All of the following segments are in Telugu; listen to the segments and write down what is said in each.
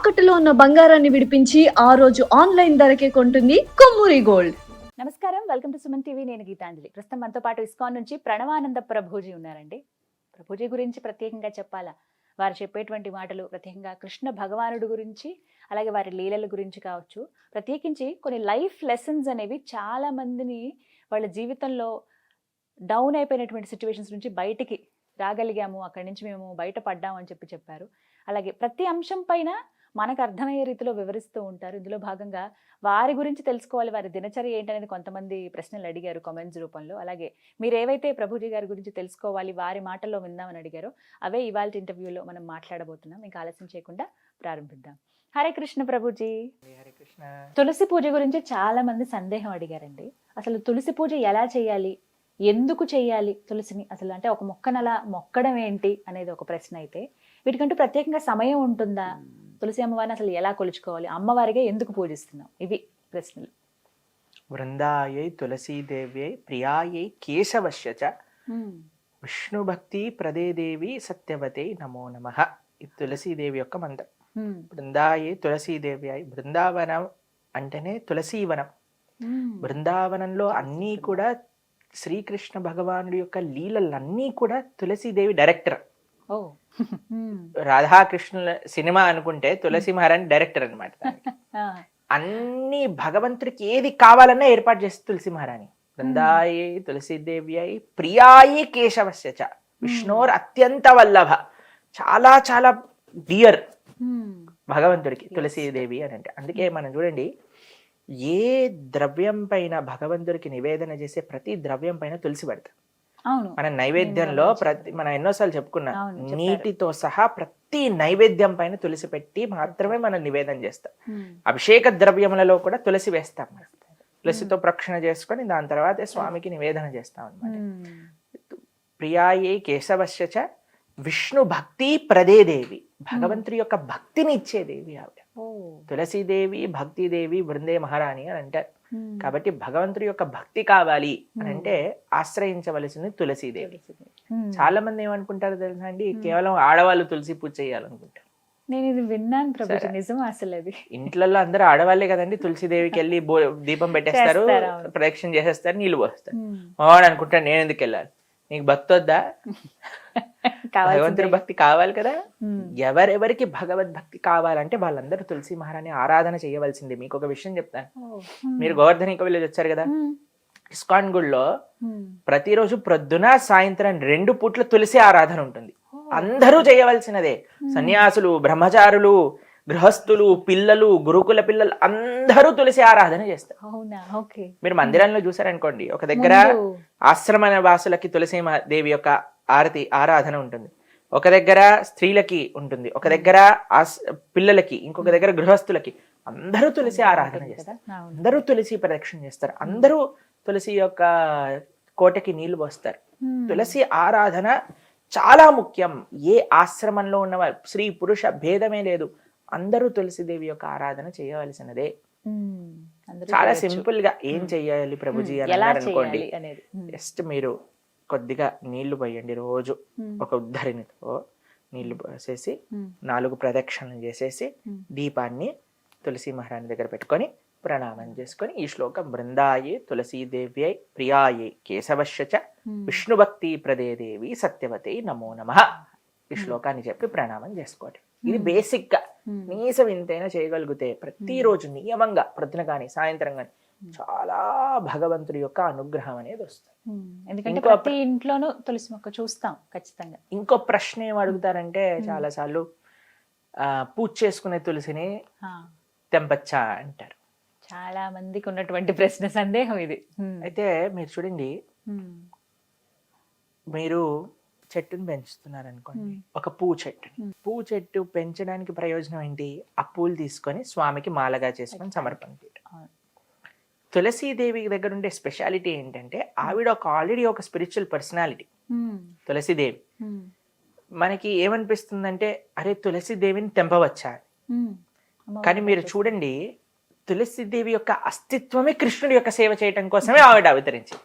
తాకట్టులో ఉన్న బంగారాన్ని విడిపించి ఆ రోజు ఆన్లైన్ ధరకే కొంటుంది కొమ్మూరి గోల్డ్. నమస్కారం, వెల్కమ్ టు సుమన్ టీవీ. నేను గీతాంజలి. ప్రస్తుతం మనతో పాటు ఇస్కాన్ నుంచి ప్రణవానంద ప్రభుజీ ఉన్నారండి. ప్రభుజీ గురించి ప్రత్యేకంగా చెప్పాలా, వారు చెప్పేటువంటి మాటలు ప్రత్యేకంగా కృష్ణ భగవానుడు గురించి, అలాగే వారి లీలల గురించి కావచ్చు, ప్రత్యేకించి కొన్ని లైఫ్ లెసన్స్ అనేవి చాలా మందిని వాళ్ళ జీవితంలో డౌన్ అయిపోయినటువంటి సిచ్యువేషన్స్ నుంచి బయటికి రాగలిగాము, అక్కడి నుంచి మేము బయటపడ్డాము అని చెప్పారు. అలాగే ప్రతి అంశం పైన మనకు అర్థమయ్యే రీతిలో వివరిస్తూ ఉంటారు. ఇందులో భాగంగా వారి గురించి తెలుసుకోవాలి, వారి దినచర్య ఏంటనేది కొంతమంది ప్రశ్నలు అడిగారు కామెంట్స్ రూపంలో. అలాగే మీరు ఏవైతే ప్రభుజీ గారి గురించి తెలుసుకోవాలి, వారి మాటల్లో విందామని అడిగారో అవే ఇవాళ ఇంటర్వ్యూలో మనం మాట్లాడబోతున్నాం. ఇంకా ఆలస్యం చేయకుండా ప్రారంభిద్దాం. హరే కృష్ణ ప్రభుజీ. హరే కృష్ణ. తులసి పూజ గురించి చాలా మంది సందేహం అడిగారండి. అసలు తులసి పూజ ఎలా చేయాలి, ఎందుకు చేయాలి తులసిని, అసలు అంటే ఒక మొక్కను అలా మొక్కడం ఏంటి అనేది ఒక ప్రశ్న అయితే, వీటికంటూ ప్రత్యేకంగా సమయం ఉంటుందా, తులసి అమ్మవారిని అసలు ఎలా కొలుచుకోవాలి, అమ్మవారిగా ఎందుకు పూజిస్తున్నాం, ఇవి ప్రశ్నలు. వృందాయై తులసీదేవ్యై ప్రియాయై కేశవశ్య చ విష్ణు భక్తి ప్రదే దేవి సత్యవతే నమో నమః. ఇది తులసీదేవి యొక్క మంత్రం. బృందాయై తులసీదేవ్యై, బృందావనం అంటేనే తులసీవనం. బృందావనంలో అన్నీ కూడా శ్రీకృష్ణ భగవానుడి యొక్క లీలలన్నీ కూడా తులసీదేవి డైరెక్టర్. రాధాకృష్ణుల సినిమా అనుకుంటే తులసి మహారాణి డైరెక్టర్ అనమాట. అన్ని భగవంతుడికి ఏది కావాలన్నా ఏర్పాటు చేస్తే తులసి మహారాణి. బృందాయే తులసీదేవ్యై ప్రియాయే కేశవస్య చ విష్ణోర్ అత్యంత వల్లభ. చాలా చాలా డియర్ భగవంతుడికి తులసీదేవి అని అంటే. అందుకే మనం చూడండి, ఏ ద్రవ్యం పైన భగవంతుడికి నివేదన చేసే ప్రతి ద్రవ్యం పైన తులసి పెడతాం. మన నైవేద్యంలో మనం ఎన్నోసార్లు చెప్పుకున్నాం, నీటితో సహా ప్రతి నైవేద్యం పైన తులసి పెట్టి మాత్రమే మనం నివేదన చేస్తాం. అభిషేక ద్రవ్యములలో కూడా తులసి వేస్తాం. తులసితో ప్రక్షణ చేసుకొని దాని తర్వాత స్వామికి నివేదన చేస్తాం అనమాట. ప్రియాయే కేశవశ్య చ విష్ణు భక్తి ప్రదే దేవి. భగవంతుడి యొక్క భక్తిని ఇచ్చే దేవి ఆవిడ. తులసీదేవి భక్తిదేవి బృందే మహారాణి అని అంటారు. కాబట్టి భగవంతుడి యొక్క భక్తి కావాలి అని అంటే ఆశ్రయించవలసింది తులసీదేవి. చాలా మంది ఏమనుకుంటారు తెలుసా అండి, కేవలం ఆడవాళ్ళు తులసి పూజ చేయాలనుకుంటారు. నేను ఇది విన్నాను ప్రభుజీ, నిజం అసలు అది. ఇంట్లో అందరూ ఆడవాళ్లే కదండి, తులసీదేవికి వెళ్ళి దీపం పెట్టేస్తారు, ప్రదక్షిణ చేసేస్తారు, నీళ్లు పోస్తారు. మావాడు అనుకుంటాడు నేను ఎందుకు వెళ్ళాలి, నీకు భక్తి వద్దా? భగవంతుడి భక్తి కావాలి కదా. ఎవరెవరికి భగవద్భక్తి కావాలంటే వాళ్ళందరూ తులసి మహారాణి ఆరాధన చేయవలసింది. మీకు ఒక విషయం చెప్తాను. మీరు గోవర్ధనిక విలేజ్ వచ్చారు కదా, ఇస్కాన్ గుడిలో ప్రతిరోజు ప్రొద్దున సాయంత్రం 2 పూట్ల తులసి ఆరాధన ఉంటుంది. అందరూ చేయవలసినదే. సన్యాసులు, బ్రహ్మచారులు, గృహస్థులు, పిల్లలు, గురుకుల పిల్లలు అందరూ తులసి ఆరాధన చేస్తారు. మీరు మందిరంలో చూసారనుకోండి, ఒక దగ్గర ఆశ్రమ వాసులకి తులసి దేవి యొక్క ఆరాధన ఉంటుంది, ఒక దగ్గర స్త్రీలకి ఉంటుంది, ఒక దగ్గర పిల్లలకి, ఇంకొక దగ్గర గృహస్థులకి. అందరూ తులసి ఆరాధన చేస్తారు, అందరూ తులసి ప్రదక్షిణ చేస్తారు, అందరూ తులసి యొక్క కోటకి నీళ్లు పోస్తారు. తులసి ఆరాధన చాలా ముఖ్యం. ఏ ఆశ్రమంలో ఉన్నవారు, స్త్రీ పురుష భేదమే లేదు, అందరూ తులసిదేవి యొక్క ఆరాధన చేయవలసినదే. చాలా సింపుల్ గా ఏం చెయ్యాలి ప్రభుజీ అని అనుకోండి, జస్ట్ మీరు కొద్దిగా నీళ్లు పోయండి. రోజు ఒక ఉద్ధరినితో నీళ్లు పోసేసి 4 ప్రదక్షిణలు చేసేసి దీపాన్ని తులసి మహారాణి దగ్గర పెట్టుకొని ప్రణామం చేసుకొని ఈ శ్లోకం, బృందాయే తులసీదేవ్యై ప్రియాయే కేశవశ్య చ విష్ణు భక్తి ప్రదే దేవి సత్యవతే నమో నమః, ఈ శ్లోకాన్ని చెప్పి ప్రణామం చేసుకోండి. ఇది బేసిక్ గా కనీసం ఇంతైనా చేయగలిగితే ప్రతిరోజు నియమంగా ప్రొద్దున కానీ సాయంత్రం కానీ చాలా భగవంతుడి యొక్క అనుగ్రహం అనేది వస్తుంది. ఎందుకంటే ప్రతి ఇంట్లోనూ తులసి మొక్క చూస్తాం ఖచ్చితంగా. ఇంకో ప్రశ్న ఏం అడుగుతారంటే, చాలా సార్లు పూజ చేసుకునే తులసిని తెంపచ్చా అంటారు. చాలా మందికి ఉన్నటువంటి ప్రశ్న, సందేహం ఇది. అయితే మీరు చూడండి, మీరు చెట్టును పెంచుతున్నారు అనుకోండి, ఒక పువ్వు చెట్టు పెంచడానికి ప్రయోజనం ఏంటి? ఆ పూలు తీసుకొని స్వామికి మాలగా చేసుకొని సమర్పణ చేయడం. తులసీదేవి దగ్గర ఉండే స్పెషాలిటీ ఏంటంటే, ఆవిడ ఆల్రెడీ ఒక స్పిరిచువల్ పర్సనాలిటీ తులసీదేవి. మనకి ఏమనిపిస్తుందంటే, అరే తులసీదేవిని తెంపవచ్చా? కానీ మీరు చూడండి, తులసీదేవి యొక్క అస్తిత్వమే కృష్ణుడి యొక్క సేవ చేయటం కోసమే ఆవిడ అవతరించింది.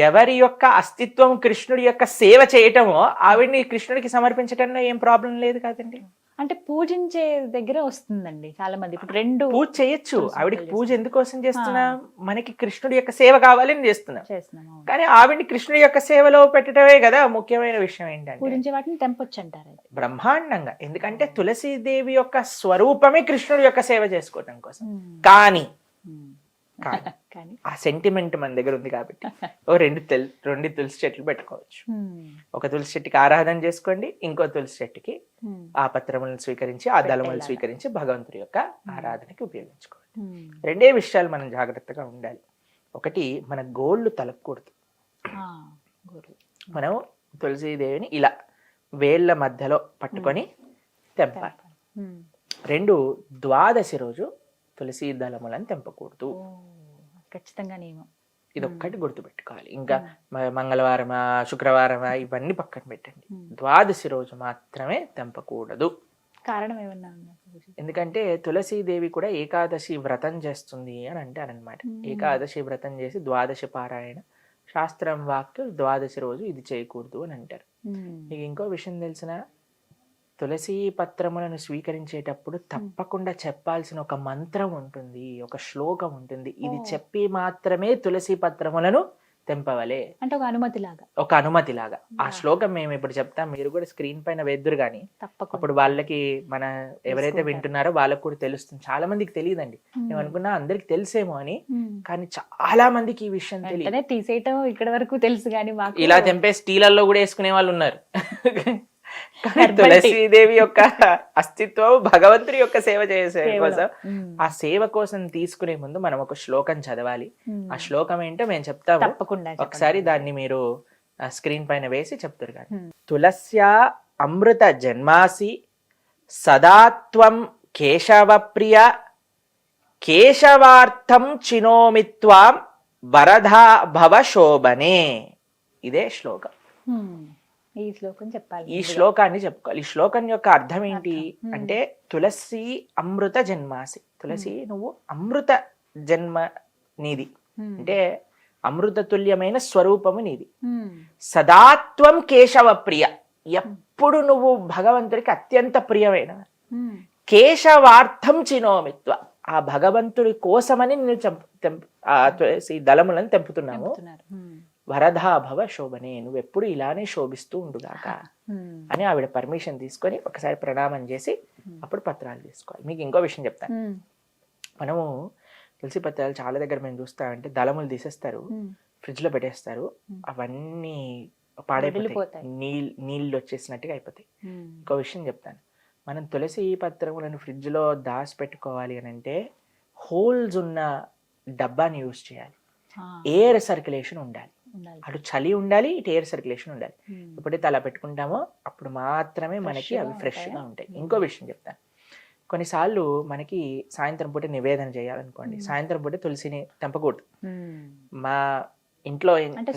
ఎవరి యొక్క అస్తిత్వం కృష్ణుడి యొక్క సేవ చేయటమో ఆవిడ్ని కృష్ణుడికి సమర్పించటంలో ఏం ప్రాబ్లం లేదు కదండి. అంటే పూజించే దగ్గర వస్తుందండి చాలా మంది. ఇప్పుడు 2 పూజ చేయొచ్చు. తులసి ఆవిడకి మొక్కలు పూజ ఎందుకోసం చేస్తున్నా, మనకి కృష్ణుడి యొక్క సేవ కావాలని చేస్తున్నాం. చేస్తున్నాం. అవును. కానీ ఆవిడ్ని కృష్ణుడి యొక్క సేవలో పెట్టడమే కదా ముఖ్యమైన విషయం. ఏంటంటే పూజించే వాటిని తెంపొచ్చు అంటారు అది. బ్రహ్మాండంగా, ఎందుకంటే తులసీదేవి యొక్క స్వరూపమే కృష్ణుడి యొక్క సేవ చేసుకోవడం కోసం. కానీ కానీ కానీ ఆ సెంటిమెంట్ మన దగ్గర ఉంది కాబట్టి ఓ రెండు తులసి చెట్లు పెట్టుకోవచ్చు. ఒక తులసి చెట్టుకి ఆరాధన చేసుకోండి, ఇంకో తులసి చెట్టుకి ఆ పత్రములను స్వీకరించి, ఆ దళములను స్వీకరించి భగవంతుడి యొక్క ఆరాధనకి ఉపయోగించుకోండి. రెండే విషయాలు మనం జాగ్రత్తగా ఉండాలి. ఒకటి, మన గోళ్ళు తలపకూడదు. మనం తులసీదేవిని ఇలా వేళ్ల మధ్యలో పట్టుకొని తెంపాలి. 2, ద్వాదశి రోజు తులసి దళములను తెంపకూడదు. ఖచ్చితంగా నియమం. ఇదొక్కటి గుర్తుపెట్టుకోవాలి. ఇంకా మంగళవారమా శుక్రవారమా ఇవన్నీ పక్కన పెట్టండి. ద్వాదశి రోజు మాత్రమే తెంపకూడదు. కారణం ఏమన్నా? ఎందుకంటే తులసీదేవి కూడా ఏకాదశి వ్రతం చేస్తుంది అని అంటారనమాట. ఏకాదశి వ్రతం చేసి ద్వాదశి పారాయణ, శాస్త్రం వాక్యం ద్వాదశి రోజు ఇది చేయకూడదు అని అంటారు. మీకు ఇంకో విషయం తెలిసిన, తులసి పత్రములను స్వీకరించేటప్పుడు తప్పకుండా చెప్పాల్సిన ఒక మంత్రం ఉంటుంది, ఒక శ్లోకం ఉంటుంది. ఇది చెప్పి మాత్రమే తులసి పత్రములను తెంపవలే, అంటే ఒక అనుమతి లాగా. ఒక అనుమతి లాగా. ఆ శ్లోకం మేము ఇప్పుడు చెప్తాం, మీరు కూడా స్క్రీన్ పైన వేద్దురు కానీ అప్పుడు వాళ్ళకి, మన ఎవరైతే వింటున్నారో వాళ్ళకి కూడా తెలుస్తుంది. చాలా మందికి తెలియదండి. మేము అనుకున్నా అందరికి తెలిసేమో అని, కానీ చాలా మందికి ఈ విషయం తెలియదు. తీసేయటం ఇక్కడ వరకు తెలుసు కానీ ఇలా తెంపే స్టీలల్లో కూడా వేసుకునే వాళ్ళు ఉన్నారు. తులసీదేవి యొక్క అస్తిత్వం భగవంతుడి యొక్క సేవ చేసే కోసం, ఆ సేవ కోసం తీసుకునే ముందు మనం ఒక శ్లోకం చదవాలి. ఆ శ్లోకం ఏంటో మేము చెప్తాము, ఒకసారి దాన్ని మీరు స్క్రీన్ పైన వేసి చెప్తారు. కానీ తులస్యా అమృత జన్మాసి సదాత్వం కేశవ ప్రియ కేశవార్థం చినోమిత్వాం వరధా భవ శోభనే. ఇదే శ్లోకం. ఈ శ్లోకం చెప్పాలి. ఈ శ్లోకాన్ని చెప్పుకోవాలి. ఈ శ్లోకం యొక్క అర్థం ఏంటి అంటే, తులసి అమృత జన్మాసి, తులసి నువ్వు అమృత జన్మ నీది, అంటే అమృత తుల్యమైన స్వరూపము నీది. సదాత్వం కేశవ ప్రియ, ఎప్పుడు నువ్వు భగవంతుడికి అత్యంత ప్రియమైన. కేశవార్థం చినోమిత్వ, ఆ భగవంతుడి కోసమని నేను తులసి దళములను తెంపుతున్నాము. వరదాభవ శోభనే, నువ్వెప్పుడు ఇలానే శోభిస్తూ ఉండుగాక అని ఆవిడ పర్మిషన్ తీసుకొని ఒకసారి ప్రణామం చేసి అప్పుడు పత్రాలు తీసుకోవాలి. మీకు ఇంకో విషయం చెప్తాను. మనము తులసి పత్రాలు చాలా దగ్గర మేము చూస్తామంటే దళములు తీసేస్తారు, ఫ్రిడ్జ్ లో పెట్టేస్తారు, అవన్నీ పాడైపోతాయి, నీళ్ళు వచ్చేసినట్టుగా అయిపోతాయి. ఇంకో విషయం చెప్తాను, మనం తులసి పత్రములను ఫ్రిడ్జ్ లో దాచి పెట్టుకోవాలి అని అంటే హోల్స్ ఉన్న డబ్బాని యూజ్ చేయాలి. ఎయిర్ సర్క్యులేషన్ ఉండాలి, అటు చలి ఉండాలి, ఇటు ఎయిర్ సర్క్యులేషన్ ఉండాలి. ఎప్పుడైతే అలా పెట్టుకుంటామో అప్పుడు మాత్రమే మనకి అవి ఫ్రెష్ గా ఉంటాయి. ఇంకో విషయం చెప్తాను, కొన్నిసార్లు మనకి సాయంత్రం పూట నివేదన చేయాలనుకోండి, సాయంత్రం పూట తులసిని తెంపకూడదు. మా ఇంట్లో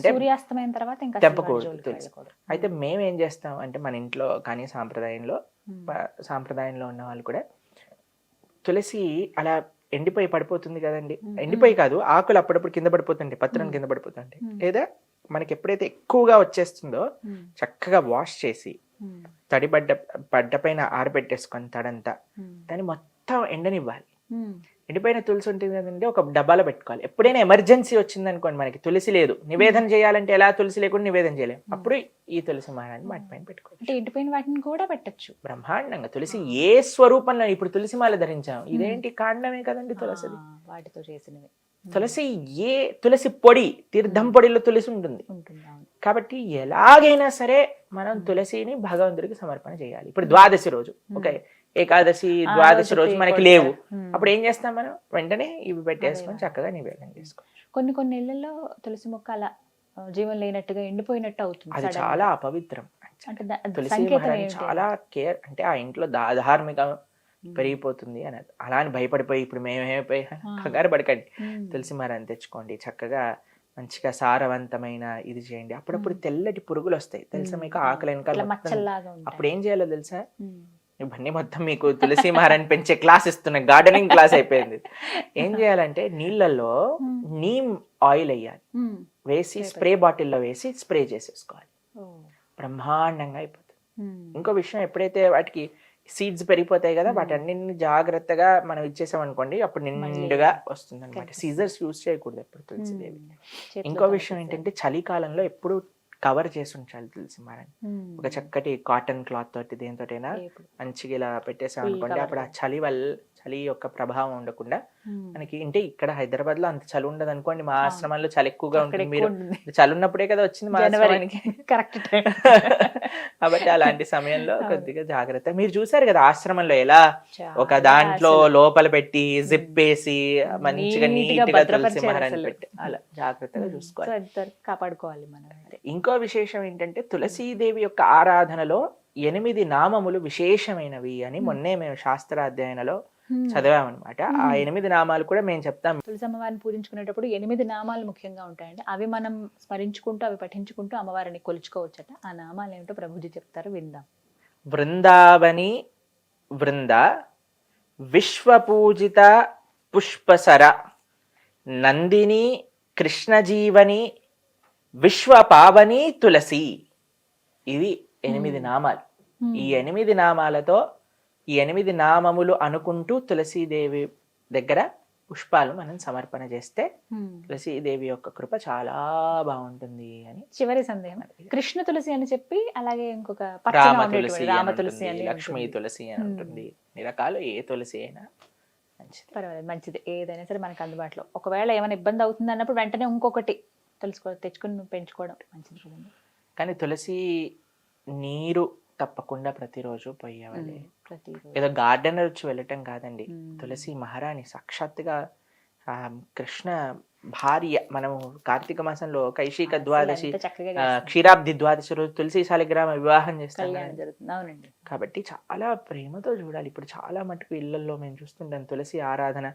సూర్యాస్తమైన తర్వాత తెంపకూడదు తులసి. అయితే మేము ఏం చేస్తాం అంటే, మన ఇంట్లో కానీ సాంప్రదాయంలో ఉన్న వాళ్ళు కూడా తులసి అలా ఎండిపోయి పడిపోతుంది కదండి, ఎండిపోయి కాదు, ఆకులు అప్పుడప్పుడు కింద పడిపోతుంటాయి, పత్రం కింద పడిపోతుంటాయి. లేదా మనకి ఎప్పుడైతే ఎక్కువగా వచ్చేస్తుందో చక్కగా వాష్ చేసి తడి పడ్డ పైన ఆరబెట్టేసుకొని తడంతా, దాన్ని మొత్తం ఎండనివ్వాలి. ఎండిపోయిన తులసి ఉంటుంది కదండి, ఒక డబ్బాలో పెట్టుకోవాలి. ఎప్పుడైనా ఎమర్జెన్సీ వచ్చింది అనుకోండి, మనకి తులసి లేదు, నివేదన చేయాలంటే ఎలా తులసి లేకుండా నివేదన చేయలేము, అప్పుడు ఈ తులసి మాలని వాటి పైన పెట్టుకోవాలి. ఎండిపోయిన వాటిని కూడా పెట్టచ్చు బ్రహ్మాండంగా. తులసి ఏ స్వరూపంలో, ఇప్పుడు తులసి మాల ధరించాం, ఇదేంటి కాండమే కదండి తులసిది, వాటితో చేసినవి. తులసి తులసి పొడి, తీర్థం పొడిలో తులసి ఉంటుంది కాబట్టి ఎలాగైనా సరే మనం తులసిని భగవంతుడికి సమర్పణ చేయాలి. ఇప్పుడు ద్వాదశి రోజు, ఓకే, ఏకాదశి ద్వాదశి రోజు మనకి లేవు, అప్పుడు ఏం చేస్తాం మనం, వెంటనే ఇవి పెట్టేసుకొని చక్కగా నివేదన చేసుకోవచ్చు. కొన్ని ఇళ్లలో తులసి మొక్క అలా జీవం లేనట్టుగా ఎండిపోయినట్టు అవుతుంది, అది చాలా అపవిత్రం. తులసి మహారాణి చాలా కేర్, అంటే ఆ ఇంట్లో ధార్మిక పెరిగిపోతుంది అని. అలా అని భయపడిపోయి ఇప్పుడు మేమేమైపోయి కంగారు పడకండి, తులసి మహారాణి తెచ్చుకోండి, చక్కగా మంచిగా సారవంతమైన ఇది చేయండి. అప్పుడప్పుడు తెల్లటి పురుగులు వస్తాయి తెలుసా మీకు, ఆకలి వెనకాల. అప్పుడు ఏం చేయాలో తెలుసా, ఇవన్నీ మొత్తం మీకు తులసి మహారాణి పెంచే క్లాస్ ఇస్తున్నా, గార్డెనింగ్ క్లాస్ అయిపోయింది. ఏం చేయాలంటే నీళ్ళల్లో నీమ్ ఆయిల్ వేయాలి, వేసి స్ప్రే బాటిల్లో వేసి స్ప్రే చేసేసుకోవాలి, బ్రహ్మాండంగా అయిపోతుంది. ఇంకో విషయం, ఎప్పుడైతే వాటికి సీడ్స్ పెరిగిపోతాయి కదా, వాటన్నిటిని జాగ్రత్తగా మనం ఇచ్చేసాం అనుకోండి, అప్పుడు నిండుగా వస్తుంది అనమాట. సీజర్స్ యూజ్ చేయకూడదు ఎప్పుడు తులసిదేవి. ఇంకో విషయం ఏంటంటే చలికాలంలో ఎప్పుడు కవర్ చేసి ఉంచాలి తులసి మాలని. ఒక చక్కటి కాటన్ క్లాత్ తోటి దేనితోటైనా మంచిగా ఇలా పెట్టేసాం అనుకోండి, అప్పుడు ఆ చలి యొక్క ప్రభావం ఉండకుండా మనకి. అంటే ఇక్కడ హైదరాబాద్ లో అంత చలి ఉండదు అనుకోండి, మా ఆశ్రమంలో చలి ఎక్కువగా ఉంటుంది. మీరు చలి ఉన్నప్పుడే కదా వచ్చింది మా ఆశ్రమానికి, కరెక్ట్. కాబట్టి అలాంటి సమయంలో కొద్దిగా జాగ్రత్త. మీరు చూసారు కదా ఆశ్రమంలో ఎలా ఒక దాంట్లో లోపల పెట్టి జిప్ వేసి మంచిగా నీట్ గా తులసి మహారాణి పెట్టి అలా జాగ్రత్తగా చూసుకోవాలి, కాపాడుకోవాలి మనం. ఇంకో విశేషం ఏంటంటే తులసీదేవి యొక్క ఆరాధనలో 8 నామములు విశేషమైనవి అని మొన్నే మేము శాస్త్రాధ్యయనలో చదివామన్నమాట. ఆ 8 నామాలు కూడా మేము చెప్తాం. తులసి అమ్మవారిని పూజించుకునేటప్పుడు 8 నామాలు ముఖ్యంగా ఉంటాయండి. అవి మనం స్మరించుకుంటూ అవి పఠించుకుంటూ అమ్మవారిని కొలుచుకోవచ్చట. ఆ నామాలు ఏమిటో ప్రభుజీ చెప్తారు, విందాం. వృందావని వృంద, విశ్వపూజిత పుష్పసర, నందిని కృష్ణజీవని, విశ్వపావని తులసి. ఇవి 8 నామాలు. ఈ 8 నామాలతో ఈ 8 నామములు అనుకుంటూ తులసీదేవి దగ్గర పుష్పాలు మనం సమర్పణ చేస్తే తులసీదేవి యొక్క కృప చాలా బాగుంటుంది అని. చివరి సందేహం, కృష్ణ తులసి అని చెప్పి అలాగే ఇంకొక రామ తులసి అని, లక్ష్మీ తులసి అని ఉంటుంది. ఈ రకాలు ఏ తులసి అయినా మంచిది, పర్వాలేదు, మంచిది. ఏదైనా సరే మనకు అందుబాటులో. ఒకవేళ ఏమైనా ఇబ్బంది అవుతుంది అన్నప్పుడు వెంటనే ఇంకొకటి తెచ్చుకుని పెంచుకోవడం మంచిది చూడండి. కానీ తులసి నీరు తప్పకుండా ప్రతిరోజు పోయేవాలి. ఏదో గార్డెనర్ వచ్చి వెళ్ళటం కాదండి. తులసి మహారాణి సాక్షాత్తుగా కృష్ణ భార్య. మనము కార్తీక మాసంలో కైశిక ద్వాదశి, క్షీరాబ్ది ద్వాదశి రోజు తులసి శాలిగ్రామ వివాహం చేస్తాం కాబట్టి చాలా ప్రేమతో చూడాలి. ఇప్పుడు చాలా మటుకు ఇళ్లలో మేము చూస్తుంటాం తులసి ఆరాధన.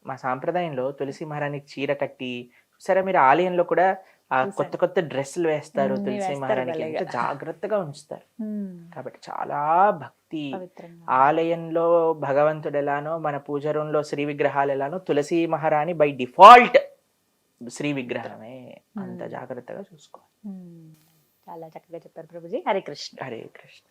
మా సాంప్రదాయంలో తులసి మహారాణికి చీర కట్టి, సరే మీరు ఆలయంలో కూడా ఆ కొత్త డ్రెస్సులు వేస్తారు తులసి మహారాణికి, ఎంత జాగ్రత్తగా ఉంచుతారు. కాబట్టి చాలా భక్తి. ఆలయంలో భగవంతుడు ఎలానో మన పూజ రూమ్ లో శ్రీ విగ్రహాలు ఎలానో తులసి మహారాణి బై డిఫాల్ట్ శ్రీ విగ్రహమే. అంత జాగ్రత్తగా చూసుకోవాలి. చాలా చక్కగా చెప్పారు ప్రభుజీ. హరే కృష్ణ. హరే కృష్ణ.